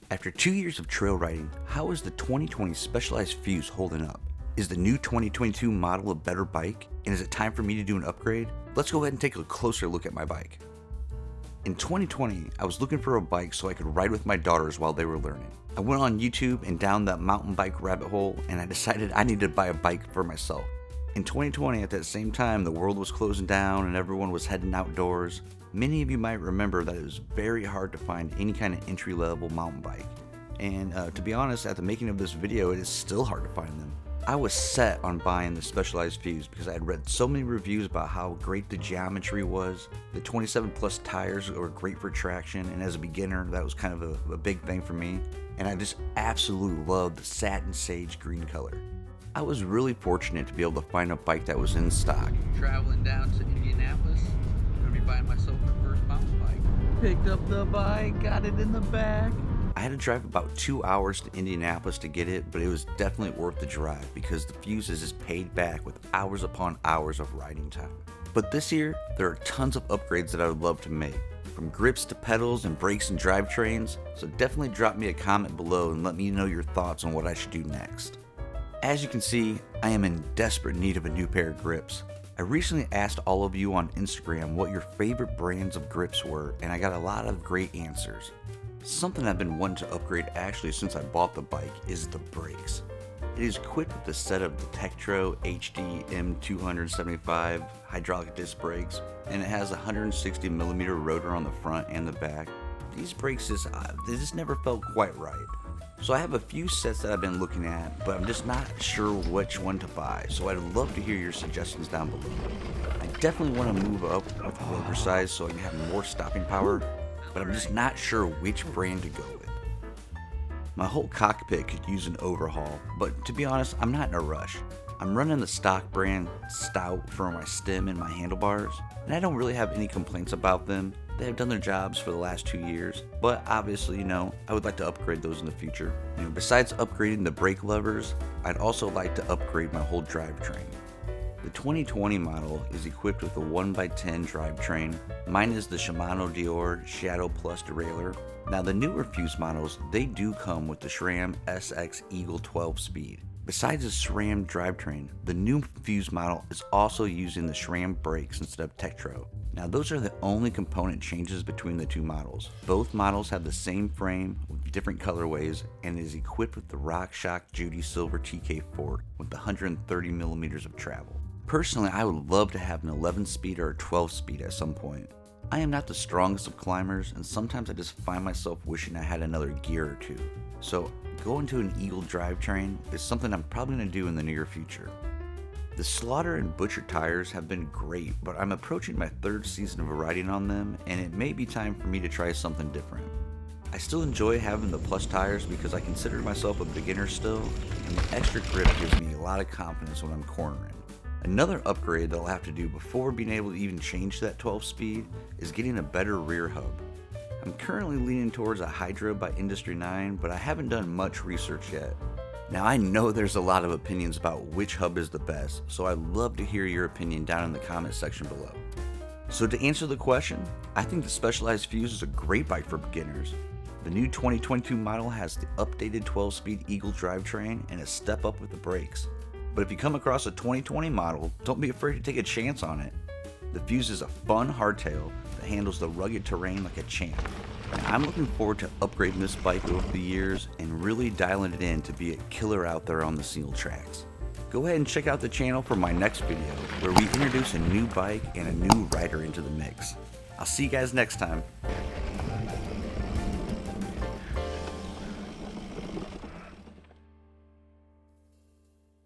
After 2 years of trail riding, how is the 2020 Specialized Fuse holding up? Is the new 2022 model a better bike? And is it time for me to do an upgrade? Let's go ahead and take a closer look at my bike. In 2020, I was looking for a bike so I could ride with my daughters while they were learning. I went on YouTube and down that mountain bike rabbit hole, and I decided I needed to buy a bike for myself. In 2020, at that same time, the world was closing down and everyone was heading outdoors. Many of you might remember that it was very hard to find any kind of entry-level mountain bike. And to be honest, at the making of this video, it is still hard to find them. I was set on buying the Specialized Fuse because I had read so many reviews about how great the geometry was. The 27 plus tires were great for traction, and as a beginner, that was kind of a big thing for me. And I just absolutely loved the satin sage green color. I was really fortunate to be able to find a bike that was in stock. Traveling down to Indianapolis, I'm going to be buying myself my first mountain bike. Picked up the bike, got it in the back. I had to drive about 2 hours to Indianapolis to get it, but it was definitely worth the drive because the Fuse is paid back with hours upon hours of riding time. But this year, there are tons of upgrades that I would love to make, from grips to pedals and brakes and drivetrains, so definitely drop me a comment below and let me know your thoughts on what I should do next. As you can see, I am in desperate need of a new pair of grips. I recently asked all of you on Instagram what your favorite brands of grips were, and I got a lot of great answers. Something I've been wanting to upgrade actually since I bought the bike is the brakes. It is equipped with a set of the Tektro HD M275 hydraulic disc brakes, and it has a 160mm rotor on the front and the back. These brakes just never felt quite right. So I have a few sets that I've been looking at, but I'm just not sure which one to buy, so I'd love to hear your suggestions down below. I definitely want to move up with rotor size so I can have more stopping power, but I'm just not sure which brand to go with. My whole cockpit could use an overhaul, but to be honest, I'm not in a rush. I'm running the stock brand Stout for my stem and my handlebars, and I don't really have any complaints about them. They have done their jobs for the last 2 years, but obviously, I would like to upgrade those in the future. Besides upgrading the brake levers, I'd also like to upgrade my whole drivetrain. The 2020 model is equipped with a 1x10 drivetrain. Mine is the Shimano Dior Shadow Plus derailleur. Now the newer Fuse models, they do come with the SRAM SX Eagle 12-speed. Besides the SRAM drivetrain, the new Fuse model is also using the SRAM brakes instead of Tektro. Now those are the only component changes between the two models. Both models have the same frame with different colorways and is equipped with the RockShox Judy Silver TK4 with 130mm of travel. Personally, I would love to have an 11-speed or a 12-speed at some point. I am not the strongest of climbers, and sometimes I just find myself wishing I had another gear or two. So going to an Eagle drivetrain is something I'm probably going to do in the near future. The Slaughter and Butcher tires have been great, but I'm approaching my 3rd season of riding on them, and it may be time for me to try something different. I still enjoy having the Plus tires because I consider myself a beginner still, and the extra grip gives me a lot of confidence when I'm cornering. Another upgrade that I'll have to do before being able to even change to that 12-speed is getting a better rear hub. I'm currently leaning towards a Hydra by Industry 9, but I haven't done much research yet. Now I know there's a lot of opinions about which hub is the best, so I'd love to hear your opinion down in the comment section below. So to answer the question, I think the Specialized Fuse is a great bike for beginners. The new 2022 model has the updated 12-speed Eagle drivetrain and a step up with the brakes. But if you come across a 2020 model, don't be afraid to take a chance on it. The Fuse is a fun hardtail that handles the rugged terrain like a champ. And I'm looking forward to upgrading this bike over the years and really dialing it in to be a killer out there on the single tracks. Go ahead and check out the channel for my next video where we introduce a new bike and a new rider into the mix. I'll see you guys next time.